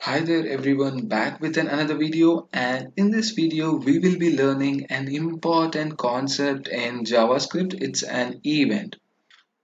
Hi there everyone, back with another video, and in this video we will be learning an important concept in JavaScript. It's an event.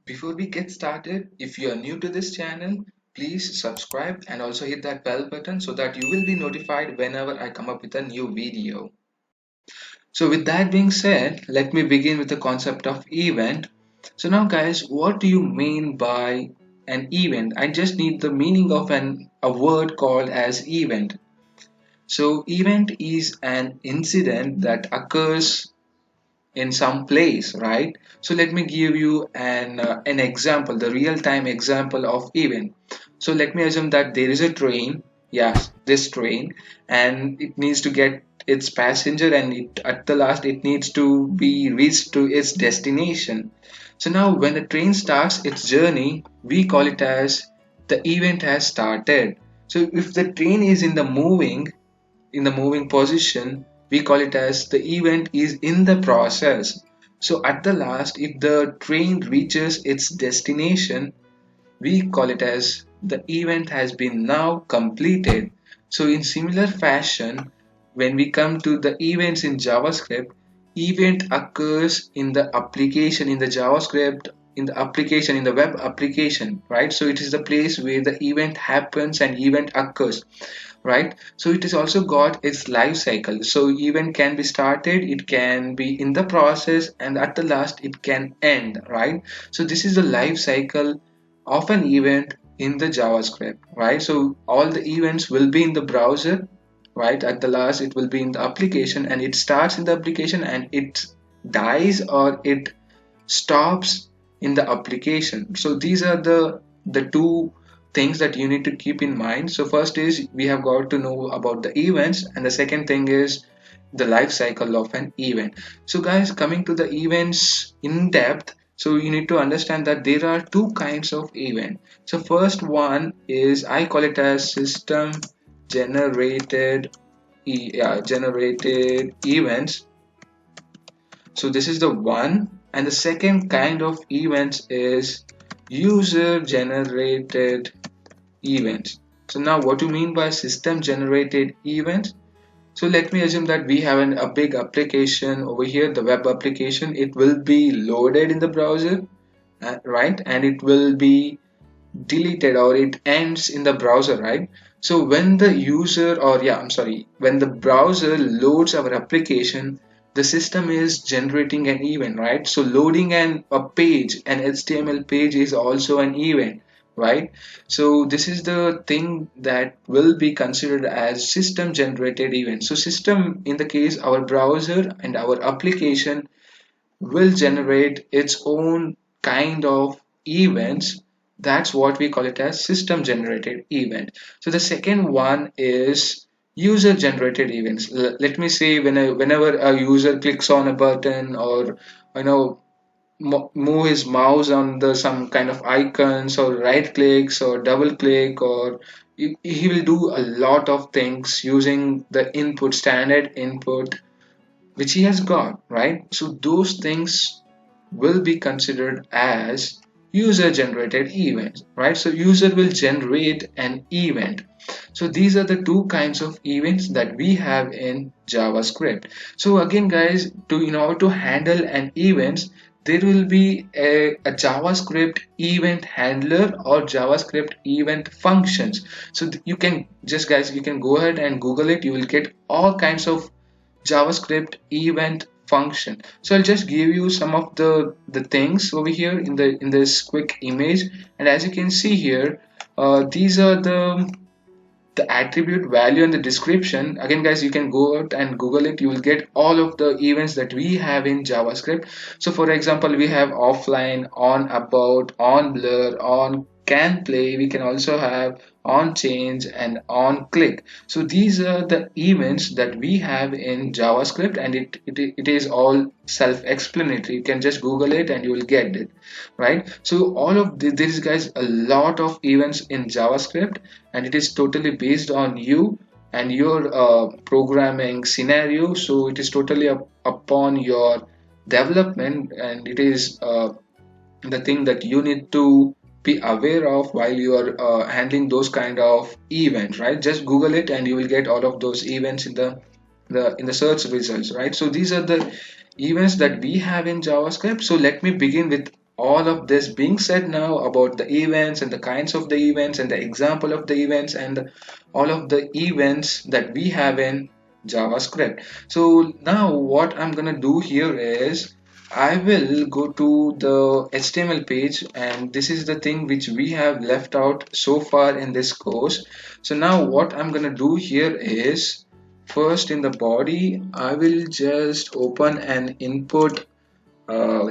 Before we get started, if you are new to this channel, please subscribe and also hit that bell button so that you will be notified whenever I come up with a new video. So with that being said, let me begin with the concept of event. So now guys, what do you mean by an event? I just need the meaning of a word called as event. So event is an incident that occurs in some place, right? So let me give you an example, the real-time example of event. So let me assume that there is a train, yes, this train, and it needs to get its passenger, and at the last it needs to be reached to its destination. So now when the train starts its journey, we call it as the event has started. So if the train is in the moving position, we call it as the event is in the process. So at the last, if the train reaches its destination, we call it as the event has been now completed. So in similar fashion, when we come to the events in JavaScript, event occurs in the application in the JavaScript, in the application, in the web application, right? So it is the place where the event happens and event occurs, right? So it has also got its life cycle. So event can be started, it can be in the process, and at the last it can end, right? So this is the life cycle of an event in the JavaScript, right? So all the events will be in the browser, right? At the last it will be in the application, and it starts in the application and it dies or it stops in the application. So these are the two things that you need to keep in mind. So first is we have got to know about the events, and the second thing is the life cycle of an event. So guys, coming to the events in depth, so you need to understand that there are two kinds of event. So first one is, I call it as system generated generated events. So this is the one, and the second kind of events is user generated events. So now what do you mean by system generated events? So let me assume that we have a big application over here, the web application. It will be loaded in the browser, right? And it will be deleted or it ends in the browser, right? So when the user, or yeah, I'm sorry, when the browser loads our application, the system is generating an event, right? So loading a page, an HTML page, is also an event, right? So this is the thing that will be considered as system generated event. So system, in the case our browser and our application, will generate its own kind of events. That's what we call it as system generated event. So the second one is user generated events. Let me say whenever a user clicks on a button, or you know move his mouse on the some kind of icons, or right clicks or double click, or he will do a lot of things using the input, standard input which he has got, right? So those things will be considered as user generated events, right? So user will generate an event. So these are the two kinds of events that we have in JavaScript. So again guys, in order to handle an events, there will be a JavaScript event handler or JavaScript event functions. So you can just, guys, you can go ahead and Google it. You will get all kinds of JavaScript event function. So I'll just give you some of the things over here in this quick image, and as you can see here, these are the attribute value and the description. Again guys, you can go out and Google it. You will get all of the events that we have in JavaScript. So for example, we have offline, on about, on blur, on can play. We can also have on change and on click. So these are the events that we have in JavaScript, and it is all self-explanatory. You can just Google it and you will get it, right? So all of there is, guys, a lot of events in JavaScript, and it is totally based on you and your programming scenario. So it is totally upon your development, and it is the thing that you need to be aware of while you are handling those kind of events, right? Just Google it and you will get all of those events in the search results, right? So these are the events that we have in JavaScript. So let me begin with all of this being said now about the events and the kinds of the events and the example of the events and all of the events that we have in JavaScript. So now what I'm gonna do here is I will go to the HTML page, and this is the thing which we have left out so far in this course. So now what I'm gonna do here is first in the body I will just open an input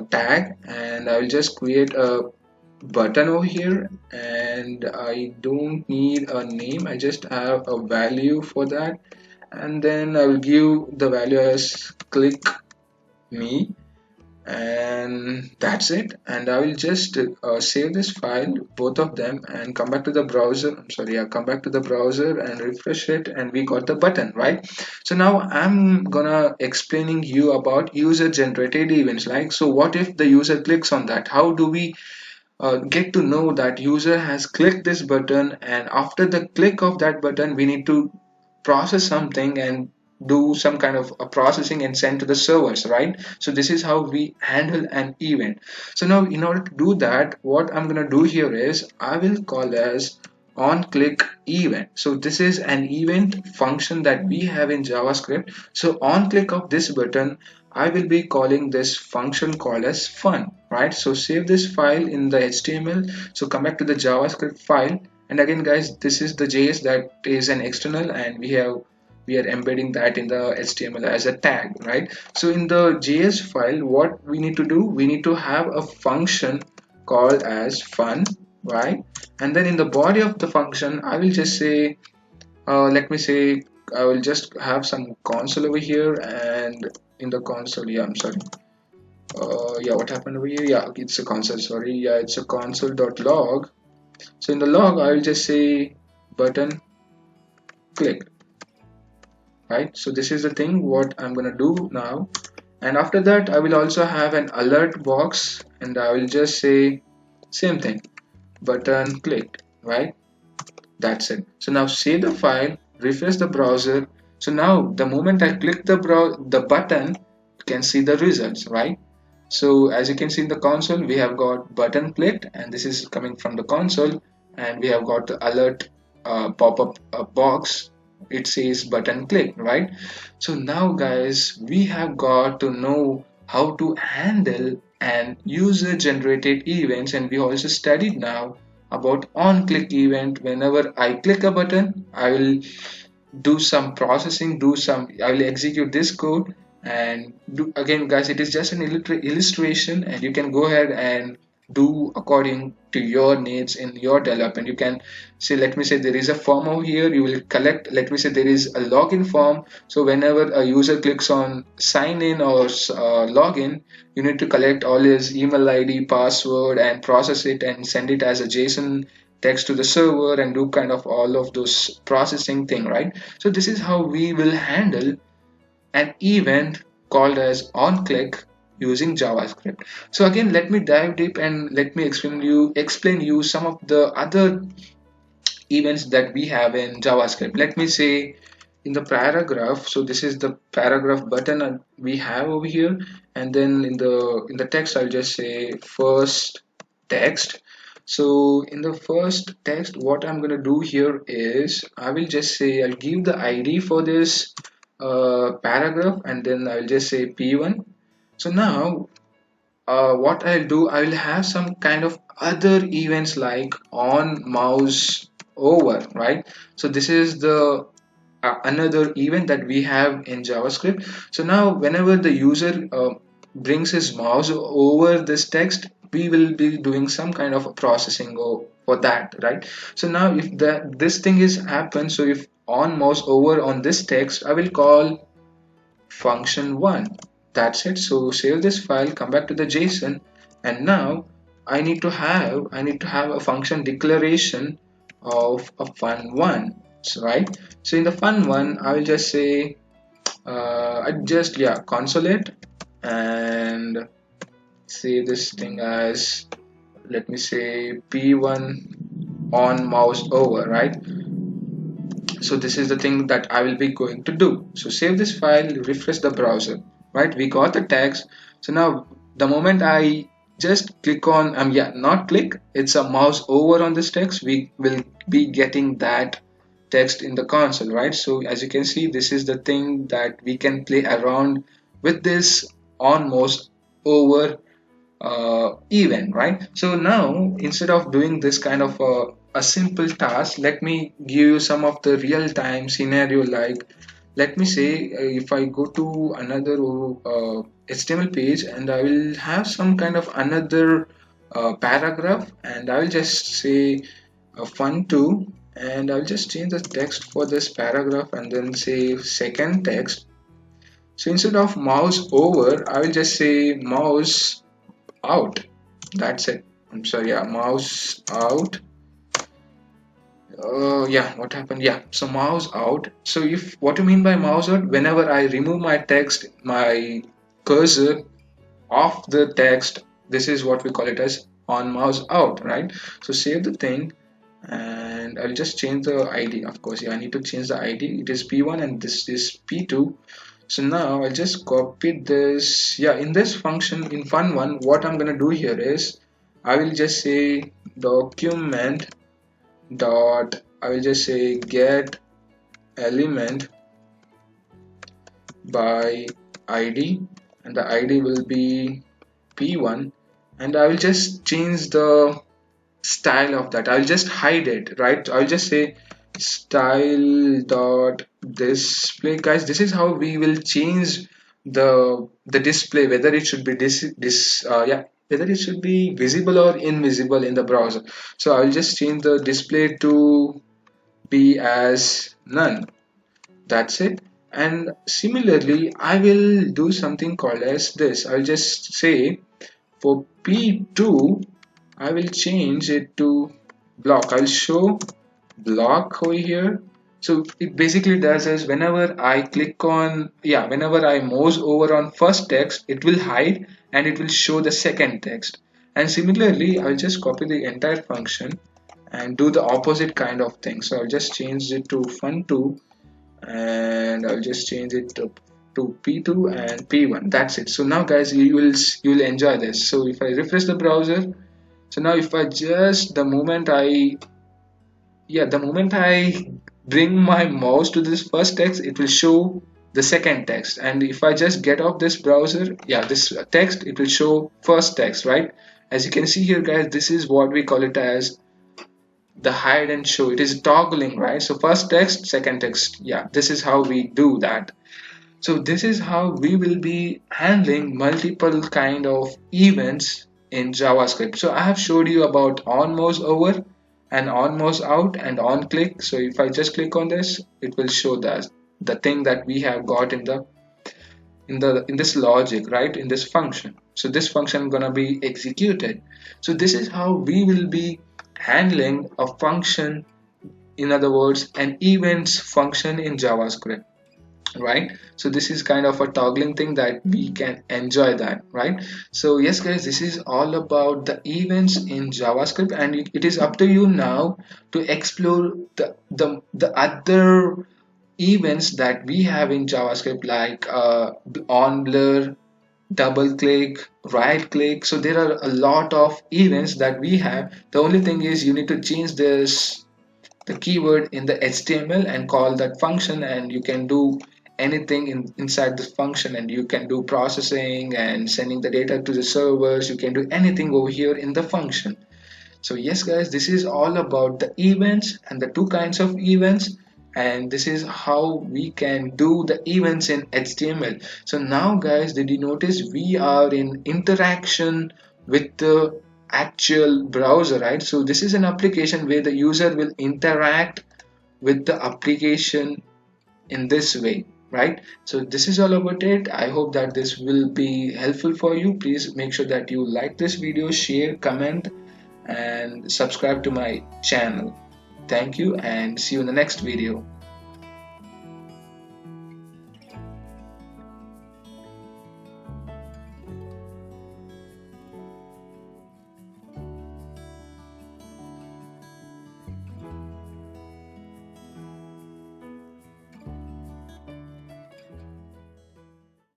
tag, and I will just create a button over here, and I don't need a name, I just have a value for that, and then I will give the value as click me, and that's it. And I will just save this file, both of them, and come back to the browser. I'm sorry, I'll come back to the browser and refresh it, and we got the button, right? So now I'm gonna explaining you about user generated events. Like, so what if the user clicks on that? How do we get to know that user has clicked this button, and after the click of that button we need to process something and do some kind of a processing and send to the servers, right? So this is how we handle an event. So now in order to do that, what I'm going to do here is I will call as onClick event. So this is an event function that we have in JavaScript. So on click of this button I will be calling this function called as fun, right? So save this file in the HTML. So come back to the JavaScript file, and again guys, this is the JS that is an external, and we are embedding that in the HTML as a tag, right? So in the JS file, what we need to do, we need to have a function called as fun, right? And then in the body of the function I will just say let me say I will just have some console over here, and in the console, yeah, I'm sorry, yeah, what happened over here? Yeah, it's a console, sorry, yeah, it's a console.log. So in the log I will just say button click, right? So this is the thing what I'm gonna do now, and after that I will also have an alert box, and I will just say same thing, button clicked, right? That's it. So now save the file, refresh the browser. So now the moment I click the button, you can see the results, right? So as you can see in the console, we have got button clicked, and this is coming from the console, and we have got the alert pop-up box. It says button click, right? So now guys, we have got to know how to handle and user generated events, and we also studied now about on click event. Whenever I click a button, I will do some processing, I will execute this code, and do again guys, it is just an illustration, and you can go ahead and do according to your needs in your development. You can say, let me say there is a form over here, you will collect, let me say there is a login form. So whenever a user clicks on sign in or login, you need to collect all his email ID, password, and process it and send it as a JSON text to the server and do kind of all of those processing thing, right? So this is how we will handle an event called as onClick using JavaScript. So again, let me dive deep and let me explain you some of the other events that we have in JavaScript. Let me say in the paragraph, so this is the paragraph button we have over here, and then in the text I'll just say first text. So in the first text, what I'm gonna do here is I will just say I'll give the ID for this paragraph, and then I'll just say p1. So now what I'll do, I will have some kind of other events like on mouse over, right? So this is the another event that we have in JavaScript. So now whenever the user brings his mouse over this text, we will be doing some kind of processing for that, right? So now if this thing is happened, so if on mouse over on this text, I will call function 1. That's it. So save this file, come back to the JSON, and now I need to have a function declaration of a fun1. So, right? So in the fun1, I will just say I just console it and say this thing as let me say p1 on mouse over, right? So this is the thing that I will be going to do. So save this file, refresh the browser, right? We got the text. So now the moment I just click on yeah, not click, it's a mouse over on this text, we will be getting that text in the console, right? So as you can see, this is the thing that we can play around with this on mouse over event, right? So now instead of doing this kind of a simple task, let me give you some of the real-time scenario. Like, let me say if I go to another HTML page and I will have some kind of another paragraph, and I will just say fun to, and I'll just change the text for this paragraph and then say second text. So instead of mouse over, I will just say mouse out. That's it. I'm sorry, yeah, mouse out. Yeah, what happened? Yeah, so mouse out. So if what you mean by mouse out, whenever I remove my text, my cursor off the text, this is what we call it as on mouse out, right? So save the thing, and I'll just change the ID. Of course, yeah, I need to change the ID. It is P1 and this is P2. So now I'll just copy this. Yeah, in this function in fun1, what I'm gonna do here is I will just say document dot, I will just say get element by ID, and the ID will be P1, and I will just change the style of that. I'll just hide it, right? I'll just say style dot display. Guys, this is how we will change the display, whether it should be whether it should be visible or invisible in the browser. So I'll just change the display to be as none. That's it. And similarly, I will do something called as this. I'll just say for P2, I will change it to block. I'll show block over here. So it basically does is whenever I click on, yeah, whenever I mouse over on first text, it will hide and it will show the second text. And similarly, I'll just copy the entire function and do the opposite kind of thing. So I'll just change it to fun2, and I'll just change it to P2 and P1. That's it. So now guys, you will enjoy this. So if I refresh the browser, so now if I just the moment I bring my mouse to this first text, it will show the second text. And if I just get off this browser, yeah, this text, it will show first text, right? As you can see here guys, this is what we call it as the hide and show. It is toggling, right? So first text, second text. Yeah, this is how we do that. So this is how we will be handling multiple kind of events in JavaScript. So I have showed you about on mouse over and on mouse out and on click. So if I just click on this, it will show that the thing that we have got in this logic, right, in this function. So this function gonna be executed. So this is how we will be handling a function, in other words an events function in JavaScript, right? So this is kind of a toggling thing that we can enjoy that, right? So yes guys, this is all about the events in JavaScript, and it is up to you now to explore the other events that we have in JavaScript, like on blur, double click, right click. So there are a lot of events that we have. The only thing is you need to change the keyword in the HTML and call that function, and you can do anything inside this function, and you can do processing and sending the data to the servers. You can do anything over here in the function. So yes guys, this is all about the events and the two kinds of events, and this is how we can do the events in HTML. So now guys, did you notice we are in interaction with the actual browser, right? So this is an application where the user will interact with the application in this way, right? So this is all about it. I hope that this will be helpful for you. Please make sure that you like this video, share, comment, and subscribe to my channel. Thank you, and see you in the next video.